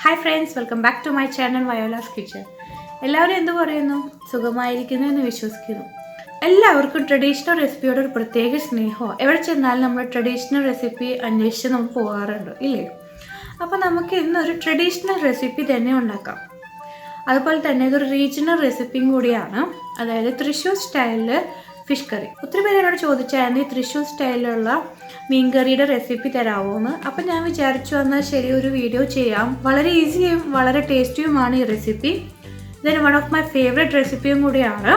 Hi friends, welcome back to my channel Viola's kitchen. എല്ലാവരും എന്ത് പറയുന്നു? സുഖമായിരിക്കുന്നു എന്ന് വിശ്വസിക്കുന്നു. എല്ലാവർക്കും ട്രഡീഷണൽ റെസിപ്പിയോട് ഒരു പ്രത്യേക സ്നേഹമോ, എവിടെ ചെന്നാലും നമ്മൾ ട്രഡീഷണൽ റെസിപ്പി അന്വേഷിച്ച് നമ്മൾ പോകാറുണ്ട് ഇല്ലേ? അപ്പോൾ നമുക്ക് ഇന്നൊരു ട്രഡീഷണൽ റെസിപ്പി തന്നെ ഉണ്ടാക്കാം. അതുപോലെ തന്നെ ഇതൊരു റീജിയണൽ റെസിപ്പിയും കൂടിയാണ്, അതായത് തൃശ്ശൂർ സ്റ്റൈലിൽ ഫിഷ് കറി. ഒത്തിരി പേര് എന്നോട് ചോദിച്ചായിരുന്നു ഈ തൃശ്ശൂർ സ്റ്റൈലിലുള്ള മീൻ കറിയുടെ റെസിപ്പി തരാമോ എന്ന്. അപ്പം ഞാൻ വിചാരിച്ചു എന്നാൽ ശരി, ഒരു വീഡിയോ ചെയ്യാം. വളരെ ഈസിയും വളരെ ടേസ്റ്റിയുമാണ് ഈ റെസിപ്പി. ഇതിന് വൺ ഓഫ് മൈ ഫേവറേറ്റ് റെസിപ്പിയും കൂടിയാണ്.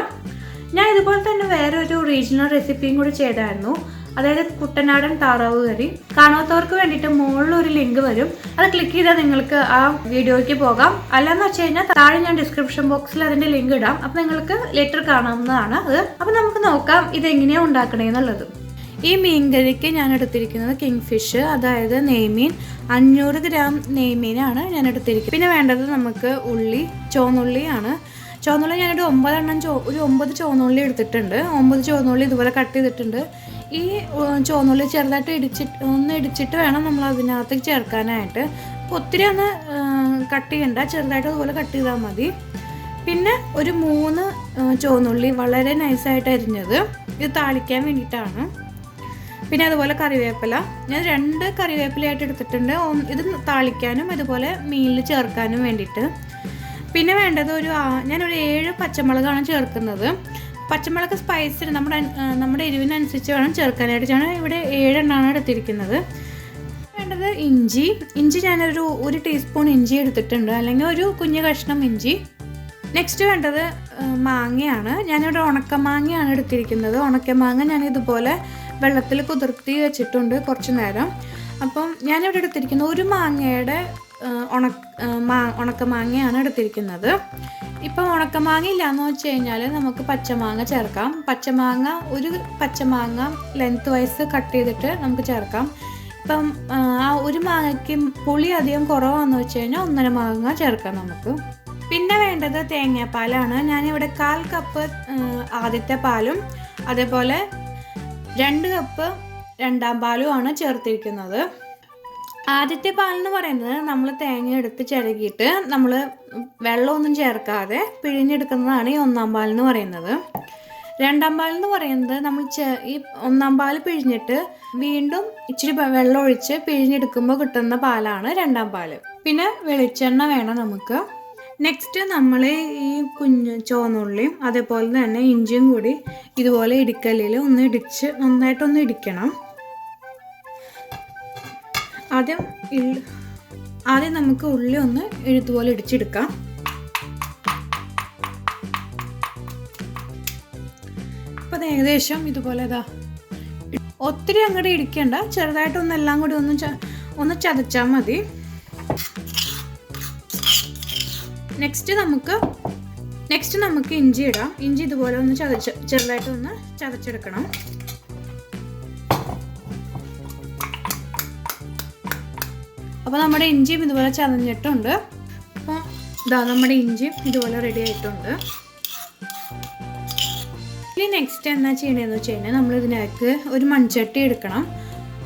ഞാൻ ഇതുപോലെ തന്നെ വേറെ ഒരു റീജിയണൽ റെസിപ്പിയും കൂടി ചെയ്തായിരുന്നു, അതായത് കുട്ടനാടൻ താറാവ് കറി. കാണാത്തവർക്ക് വേണ്ടിയിട്ട് മുകളിൽ ഒരു ലിങ്ക് വരും, അത് ക്ലിക്ക് ചെയ്താൽ നിങ്ങൾക്ക് ആ വീഡിയോയ്ക്ക് പോകാം. അല്ലെന്ന് വെച്ച് കഴിഞ്ഞാൽ താഴെ ഞാൻ ഡിസ്ക്രിപ്ഷൻ ബോക്സിൽ അതിൻ്റെ ലിങ്ക് ഇടാം, അപ്പം നിങ്ങൾക്ക് ലെറ്റർ കാണാവുന്നതാണ് അത്. അപ്പം നമുക്ക് നോക്കാം ഇതെങ്ങനെയാണ് ഉണ്ടാക്കണേന്നുള്ളത്. ഈ മീൻ കറിക്ക് ഞാൻ എടുത്തിരിക്കുന്നത് കിങ് ഫിഷ്, അതായത് നെയ്മീൻ. 500 ഗ്രാം നെയ്മീനാണ് ഞാൻ എടുത്തിരിക്കുന്നത്. പിന്നെ വേണ്ടത് നമുക്ക് ഉള്ളി, ചുവന്നുള്ളിയാണ്. ചുവന്നുള്ളി ഞാനൊരു 9 ചുവന്നുള്ളി എടുത്തിട്ടുണ്ട്. 9 ചുവന്നുള്ളി ഇതുപോലെ കട്ട് ചെയ്തിട്ടുണ്ട്. ഈ ചുവന്നുള്ളി ചെറുതായിട്ട് ഇടിച്ചിട്ട് വേണം നമ്മൾ അതിനകത്ത് ചേർക്കാനായിട്ട്. അപ്പോൾ ഒത്തിരി ഒന്ന് കട്ട് ചെയ്യണ്ട, ചെറുതായിട്ട് അതുപോലെ കട്ട് ചെയ്താൽ മതി. പിന്നെ ഒരു 3 ചുവന്നുള്ളി വളരെ നൈസായിട്ട് അരിഞ്ഞത്, ഇത് താളിക്കാൻ വേണ്ടിയിട്ടാണ്. പിന്നെ അതുപോലെ കറിവേപ്പില, ഞാൻ 2 കറിവേപ്പിലയായിട്ട് എടുത്തിട്ടുണ്ട്. ഇത് താളിക്കാനും അതുപോലെ മീനിൽ ചേർക്കാനും വേണ്ടിയിട്ട്. പിന്നെ വേണ്ടത് ഞാനൊരു 7 പച്ചമുളകാണ് ചേർക്കുന്നത്. പച്ചമുളക് സ്പൈസിന് നമ്മുടെ എരിവിനനുസരിച്ച് വേണം ചേർക്കാനായിട്ട്. ഞാൻ ഇവിടെ 7 എണ്ണമാണ് എടുത്തിരിക്കുന്നത്. വേണ്ടത് ഇഞ്ചി ഞാനൊരു 1 ടീസ്പൂൺ ഇഞ്ചി എടുത്തിട്ടുണ്ട്, അല്ലെങ്കിൽ ഒരു കുഞ്ഞു കഷ്ണം ഇഞ്ചി. നെക്സ്റ്റ് വേണ്ടത് മാങ്ങയാണ്. ഞാനിവിടെ ഉണക്കമാങ്ങയാണ് എടുത്തിരിക്കുന്നത്. ഉണക്കമാങ്ങ ഞാൻ ഇതുപോലെ വെള്ളത്തിൽ കുതിർത്തി വെച്ചിട്ടുണ്ട് കുറച്ച് നേരം. അപ്പം ഞാനിവിടെ എടുത്തിരിക്കുന്നത് ഒരു മാങ്ങയുടെ ഉണക്കമാങ്ങയാണ് എടുത്തിരിക്കുന്നത്. ഇപ്പം ഉണക്കമാങ്ങ ഇല്ലയെന്ന് വെച്ച് കഴിഞ്ഞാൽ നമുക്ക് പച്ചമാങ്ങ ചേർക്കാം. ഒരു പച്ചമാങ്ങ ലെങ്ത് വൈസ് കട്ട് ചെയ്തിട്ട് നമുക്ക് ചേർക്കാം. ഇപ്പം ആ ഒരു മാങ്ങയ്ക്ക് പുളി അധികം കുറവാണെന്ന് വെച്ച് കഴിഞ്ഞാൽ 1.5 മാങ്ങ ചേർക്കാം നമുക്ക്. പിന്നെ വേണ്ടത് തേങ്ങാപ്പാലാണ്. ഞാനിവിടെ 1/4 കപ്പ് ആദ്യത്തെ പാലും അതേപോലെ 2 കപ്പ് രണ്ടാം പാലുമാണ് ചേർത്തിരിക്കുന്നത്. ആദ്യത്തെ പാലെന്ന് പറയുന്നത് നമ്മൾ തേങ്ങ എടുത്ത് ചിരകിയിട്ട് നമ്മൾ വെള്ളമൊന്നും ചേർക്കാതെ പിഴിഞ്ഞെടുക്കുന്നതാണ് ഈ 1-ാം പാലെന്ന് പറയുന്നത്. 2-ാം പാലെന്ന് പറയുന്നത് നമ്മൾ ഈ 1-ാം പാൽ പിഴിഞ്ഞിട്ട് വീണ്ടും ഇച്ചിരി വെള്ളം ഒഴിച്ച് പിഴിഞ്ഞെടുക്കുമ്പോൾ കിട്ടുന്ന പാലാണ് 2-ാം പാല്. പിന്നെ വെളിച്ചെണ്ണ വേണം നമുക്ക്. നെക്സ്റ്റ് നമ്മൾ ഈ ചുവന്നുള്ളിയും അതേപോലെ തന്നെ ഇഞ്ചിയും കൂടി ഇതുപോലെ ഇടിക്കല്ലിൽ നന്നായിട്ടൊന്ന് ഇടിക്കണം. ആദ്യം നമുക്ക് ഉള്ളി ഒന്ന് ഇതുപോലെ ഇടിച്ചെടുക്കാം. അപ്പം ഏകദേശം ഇതുപോലെ ഒത്തിരി അങ്ങോട്ട് ഇടിക്കണ്ട, ചെറുതായിട്ടൊന്നെല്ലാം കൂടി ഒന്ന് ചതച്ചാൽ മതി. നെക്സ്റ്റ് നമുക്ക് ഇഞ്ചി ഇടാം. ഇഞ്ചി ഇതുപോലെ ഒന്ന് ചെറുതായിട്ടൊന്ന് ചതച്ചെടുക്കണം. അപ്പോൾ നമ്മുടെ ഇഞ്ചിയും ഇതുപോലെ ചതഞ്ഞിട്ടുണ്ട്. അപ്പോൾ നമ്മുടെ ഇഞ്ചിയും ഇതുപോലെ റെഡി ആയിട്ടുണ്ട്. ഇനി നെക്സ്റ്റ് എന്നാ ചെയ്യണമെന്ന് വെച്ച് കഴിഞ്ഞാൽ നമ്മൾ ഇതിനകത്ത് ഒരു മൺചട്ടി എടുക്കണം.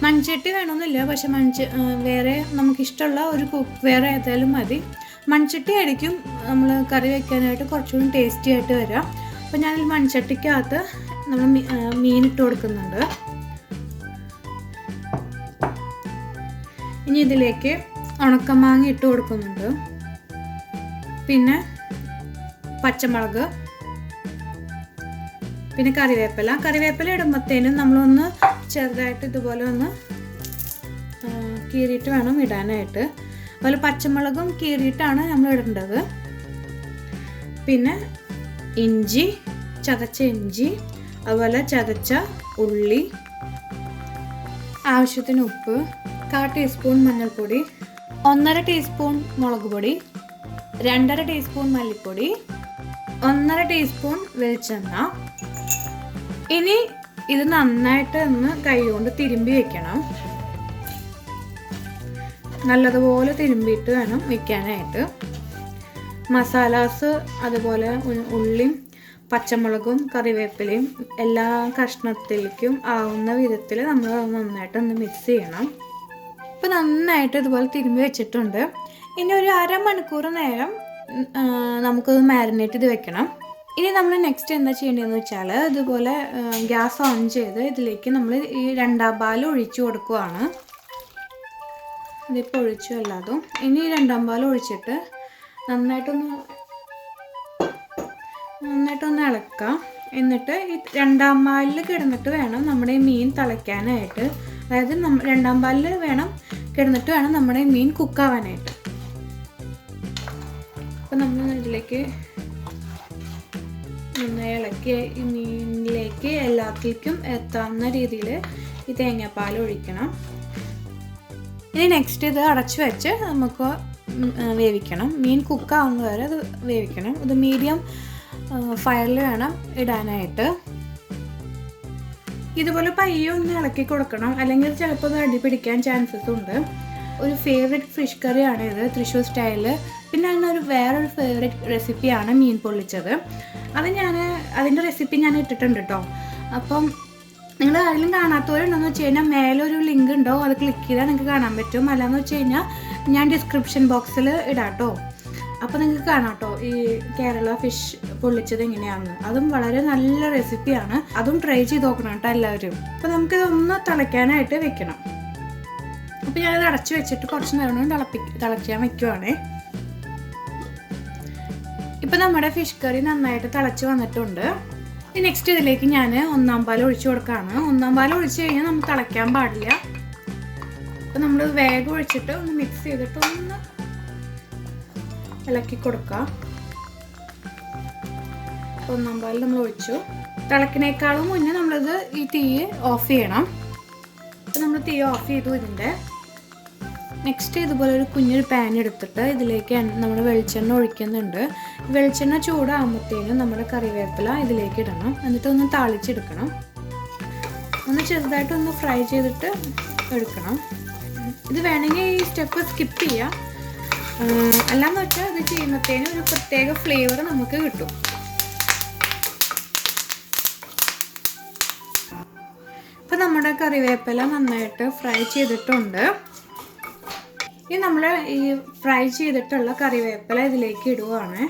മൺചട്ടി വേണമെന്നില്ല, പക്ഷെ വേറെ നമുക്കിഷ്ടമുള്ള ഒരു വേറെ ഏതായാലും മതി. മൺചട്ടി ആയിരിക്കും നമ്മൾ കറി വയ്ക്കാനായിട്ട് കുറച്ചുകൂടി ടേസ്റ്റി ആയിട്ട് വരാം. അപ്പോൾ ഞാനൊരു മൺചട്ടിക്കകത്ത് നമ്മൾ മീനിട്ട് കൊടുക്കുന്നുണ്ട്. ഇനി ഇതിലേക്ക് ഉണക്കമാങ്ങ ഇട്ട് കൊടുക്കുന്നുണ്ട്. പിന്നെ പച്ചമുളക്, പിന്നെ കറിവേപ്പില ഇടുമ്പോഴത്തേനും നമ്മളൊന്ന് ചെറുതായിട്ട് ഇതുപോലെ ഒന്ന് കീറിയിട്ട് വേണം ഇടാനായിട്ട്. അതുപോലെ പച്ചമുളകും കീറിയിട്ടാണ് നമ്മൾ ഇടേണ്ടത്. പിന്നെ ചതച്ച ഇഞ്ചി, അതുപോലെ ചതച്ച ഉള്ളി, ആവശ്യത്തിന് ഉപ്പ്, 1/4 ടീസ്പൂൺ മഞ്ഞൾപ്പൊടി, 1.5 ടീസ്പൂൺ മുളക് പൊടി, 2.5 ടീസ്പൂൺ മല്ലിപ്പൊടി, 1.5 ടീസ്പൂൺ വെളിച്ചെണ്ണ. ഇനി ഇത് നന്നായിട്ട് ഒന്ന് കൈകൊണ്ട് തിരുമ്പി വെക്കണം. നല്ലതുപോലെ തിരുമ്പിയിട്ട് വേണം വെക്കാനായിട്ട്. മസാലാസ് അതുപോലെ ഉള്ളിയും പച്ചമുളകും കറിവേപ്പിലയും എല്ലാ കഷ്ണത്തിലേക്കും ആവുന്ന വിധത്തിൽ നമ്മൾ നന്നായിട്ടൊന്ന് മിക്സ് ചെയ്യണം. ഇപ്പോൾ നന്നായിട്ട് ഇതുപോലെ തിരുമ്പി വെച്ചിട്ടുണ്ട്. ഇനി ഒരു അരമണിക്കൂർ നേരം നമുക്കത് മാരിനേറ്റ് ചെയ്ത് വെക്കണം. ഇനി നമ്മൾ നെക്സ്റ്റ് എന്താ ചെയ്യേണ്ടതെന്ന് വെച്ചാൽ ഇതുപോലെ ഗ്യാസ് ഓൺ ചെയ്ത് ഇതിലേക്ക് നമ്മൾ ഈ 2-ാം പാൽ ഒഴിച്ചു കൊടുക്കുകയാണ്. ഇതിപ്പോൾ ഒഴിച്ചു എല്ലാതും. ഇനി 2-ാം പാൽ ഒഴിച്ചിട്ട് നന്നായിട്ടൊന്ന് ഇളക്കാം. എന്നിട്ട് ഈ 2-ാം പാലിൽ കിടന്നിട്ട് വേണം നമ്മുടെ ഈ മീൻ തിളയ്ക്കാനായിട്ട്. അതായത് 2-ാം പാലിൽ കിടന്നിട്ട് വേണം നമ്മുടെ മീൻ കുക്കാവാനായിട്ട്. അപ്പോൾ നമ്മൾ ഇതിലേക്ക് നന്നായി ഇളക്കി ഈ മീനിലേക്ക് എല്ലാത്തിലേക്കും എത്താവുന്ന രീതിയിൽ ഈ തേങ്ങാപ്പാൽ ഒഴിക്കണം. ഇനി നെക്സ്റ്റ് ഇത് അടച്ചു വെച്ച് നമുക്ക് വേവിക്കണം. മീൻ കുക്കാവുന്ന വരെ അത് വേവിക്കണം. ഇത് മീഡിയം ഫയറിൽ വേണം ഇടാനായിട്ട്. ഇതുപോലെ പയ്യെ ഒന്ന് ഇളക്കി കൊടുക്കണം, അല്ലെങ്കിൽ ചിലപ്പോൾ അത് അടി പിടിക്കാൻ ചാൻസസ് ഉണ്ട്. ഒരു ഫേവറേറ്റ് ഫിഷ് കറിയാണ് ഇത്, തൃശ്ശൂർ സ്റ്റൈല്. പിന്നെ വേറൊരു ഫേവറേറ്റ് റെസിപ്പിയാണ് മീൻ പൊള്ളിച്ചത്. അതിൻ്റെ റെസിപ്പി ഞാൻ ഇട്ടിട്ടുണ്ട് കേട്ടോ. അപ്പം നിങ്ങൾ ആരെങ്കിലും കാണാത്തവരുണ്ടെന്ന് വെച്ച് കഴിഞ്ഞാൽ മേലൊരു ലിങ്ക് ഉണ്ടോ, അത് ക്ലിക്ക് ചെയ്താൽ നിങ്ങൾക്ക് കാണാൻ പറ്റും. അല്ലാന്ന് വെച്ച് കഴിഞ്ഞാൽ ഞാൻ ഡിസ്ക്രിപ്ഷൻ ബോക്സിൽ ഇടാം കേട്ടോ. അപ്പോൾ നിങ്ങൾക്ക് കാണാം കേട്ടോ ഈ കേരള ഫിഷ് പൊള്ളിച്ചത് എങ്ങനെയാണെന്ന്. അതും വളരെ നല്ല റെസിപ്പിയാണ്. അതും ട്രൈ ചെയ്ത് നോക്കണം കേട്ടോ എല്ലാവരും. അപ്പോൾ നമുക്കിതൊന്ന് തിളയ്ക്കാനായിട്ട് വെക്കണം. അപ്പോൾ ഞാനത് അടച്ചു വെച്ചിട്ട് കുറച്ച് നേരം തിളയ്ക്കാൻ വെക്കുവാണേ. ഇപ്പം നമ്മുടെ ഫിഷ് കറി നന്നായിട്ട് തിളച്ച് വന്നിട്ടുണ്ട്. നെക്സ്റ്റ് ഇതിലേക്ക് ഞാൻ 1-ാം പാൽ ഒഴിച്ചു കൊടുക്കുകയാണ്. 1-ാം പാൽ ഒഴിച്ച് കഴിഞ്ഞാൽ നമ്മൾ തിളയ്ക്കാൻ പാടില്ല. അപ്പം നമ്മൾ വേഗം ഒഴിച്ചിട്ട് ഒന്ന് മിക്സ് ചെയ്തിട്ട് ഒന്ന് ഇളക്കി കൊടുക്കുക. 1-ാം പാൽ നമ്മൾ ഒഴിച്ചു. തിളക്കിനേക്കാളും മുന്നേ നമ്മളത് ഈ തീ ഓഫ് ചെയ്യണം. അപ്പം നമ്മൾ തീ ഓഫ് ചെയ്തു ഇതിൻ്റെ. നെക്സ്റ്റ് ഇതുപോലെ ഒരു കുഞ്ഞൊരു പാൻ എടുത്തിട്ട് ഇതിലേക്ക് നമ്മുടെ വെളിച്ചെണ്ണ ഒഴിക്കുന്നുണ്ട്. വെളിച്ചെണ്ണ ചൂടാകുമ്പോഴത്തേനും നമ്മുടെ കറിവേപ്പില ഇതിലേക്ക് ഇടണം. എന്നിട്ട് ഒന്ന് താളിച്ചെടുക്കണം. ഒന്ന് ചെറുതായിട്ടൊന്ന് ഫ്രൈ ചെയ്തിട്ട് എടുക്കണം. ഇത് വേണമെങ്കിൽ ഈ സ്റ്റെപ്പ് സ്കിപ്പ് ചെയ്യാം. അല്ലാന്ന് വെച്ചാൽ ഇത് ചെയ്യുമ്പോഴത്തേനും ഒരു പ്രത്യേക ഫ്ലേവർ നമുക്ക് കിട്ടും. ഇപ്പം നമ്മുടെ കറിവേപ്പില നന്നായിട്ട് ഫ്രൈ ചെയ്തിട്ടുണ്ട്. ഇനി നമ്മൾ ഈ ഫ്രൈ ചെയ്തിട്ടുള്ള കറിവേപ്പില ഇതിലേക്ക് ഇടുവാണ്.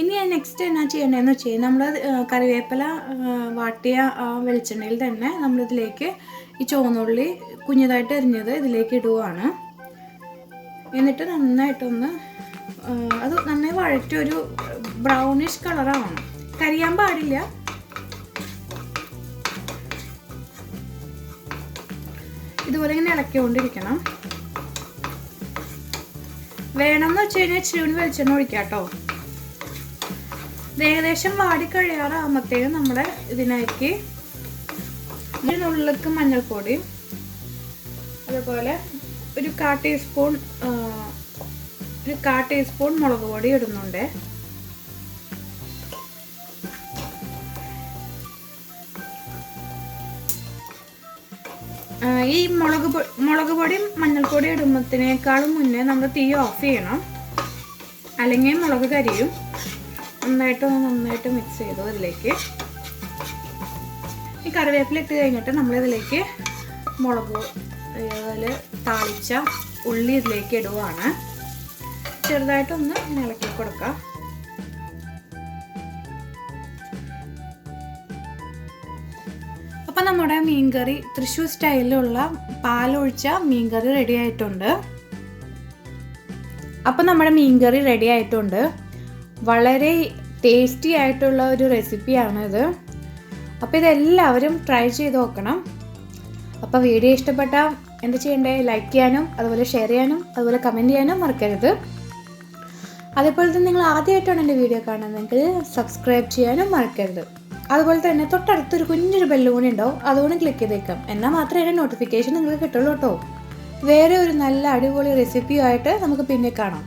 ഇനി നെക്സ്റ്റ് എന്നാ ചെയ്യേണ്ടതെന്ന് വെച്ച് കഴിഞ്ഞാൽ നമ്മൾ കറിവേപ്പില വാട്ടിയ വെളിച്ചെണ്ണയിൽ തന്നെ നമ്മളിതിലേക്ക് ഈ ചുവന്നുള്ളി കുഞ്ഞതായിട്ട് എരിഞ്ഞത് ഇതിലേക്ക് ഇടുവാണ്. എന്നിട്ട് നന്നായിട്ടൊന്ന് അത് നന്നായി വഴറ്റി ഒരു ബ്രൗണിഷ് കളറാവണം. കരിയാൻ പാടില്ല. ഇതുപോലെ ഇങ്ങനെ ഇളക്കിക്കൊണ്ടിരിക്കണം. വേണമെന്ന് വെച്ച് കഴിഞ്ഞാൽ ഇച്ചിരി വെളിച്ചെണ്ണ ഒഴിക്കാം കേട്ടോ. ഏകദേശം വാടിക്കഴിയാറാകുമ്പോഴത്തേക്കും നമ്മുടെ ഇതിലേക്ക് നുള്ളിലേക്ക് മഞ്ഞൾപ്പൊടി, അതുപോലെ ഒരു 1/4 ടീസ്പൂൺ മുളക് പൊടി ഇടുന്നുണ്ട്. ഈ മുളക് പൊടിയും മഞ്ഞൾപ്പൊടി ഇടുമ്പോഴത്തേക്കാളും മുന്നേ നമ്മൾ തീ ഓഫ് ചെയ്യണം, അല്ലെങ്കിൽ മുളക് കരിയും. നന്നായിട്ട് മിക്സ് ചെയ്തു ഇതിലേക്ക്. ഈ കറിവേപ്പില ഇട്ട് കഴിഞ്ഞിട്ട് നമ്മളിതിലേക്ക് അതുപോലെ താളിച്ച ഉള്ളി ഇതിലേക്ക് ഇടുവാണ്. ചെറുതായിട്ടൊന്ന് ഇളക്കി കൊടുക്കാം. അപ്പം നമ്മുടെ മീൻകറി തൃശ്ശൂർ സ്റ്റൈലിലുള്ള പാലൊഴിച്ച മീൻകറി റെഡി ആയിട്ടുണ്ട്. അപ്പം നമ്മുടെ മീൻകറി റെഡി ആയിട്ടുണ്ട്. വളരെ ടേസ്റ്റി ആയിട്ടുള്ള ഒരു റെസിപ്പിയാണിത്. അപ്പോൾ ഇതെല്ലാവരും ട്രൈ ചെയ്ത് നോക്കണം. അപ്പോൾ വീഡിയോ ഇഷ്ടപ്പെട്ടാൽ എന്താ ചെയ്യണ്ടേ? ലൈക്ക് ചെയ്യാനും അതുപോലെ ഷെയർ ചെയ്യാനും അതുപോലെ കമൻറ്റ് ചെയ്യാനും മറക്കരുത്. അതേപോലെ തന്നെ നിങ്ങൾ ആദ്യമായിട്ടാണ് എൻ്റെ വീഡിയോ കാണുന്നതെങ്കിൽ സബ്സ്ക്രൈബ് ചെയ്യാനും മറക്കരുത്. അതുപോലെ തന്നെ തൊട്ടടുത്തൊരു കുഞ്ഞൊരു ബെല്ല് കൂടി ഉണ്ടാവും, അതുകൊണ്ട് ക്ലിക്ക് ചെയ്തേക്കാം. എന്നാൽ മാത്രമേ എൻ്റെ നോട്ടിഫിക്കേഷൻ നിങ്ങൾക്ക് കിട്ടുള്ളൂ കേട്ടോ. വേറെ ഒരു നല്ല അടിപൊളി റെസിപ്പിയുമായിട്ട് നമുക്ക് പിന്നെ കാണാം.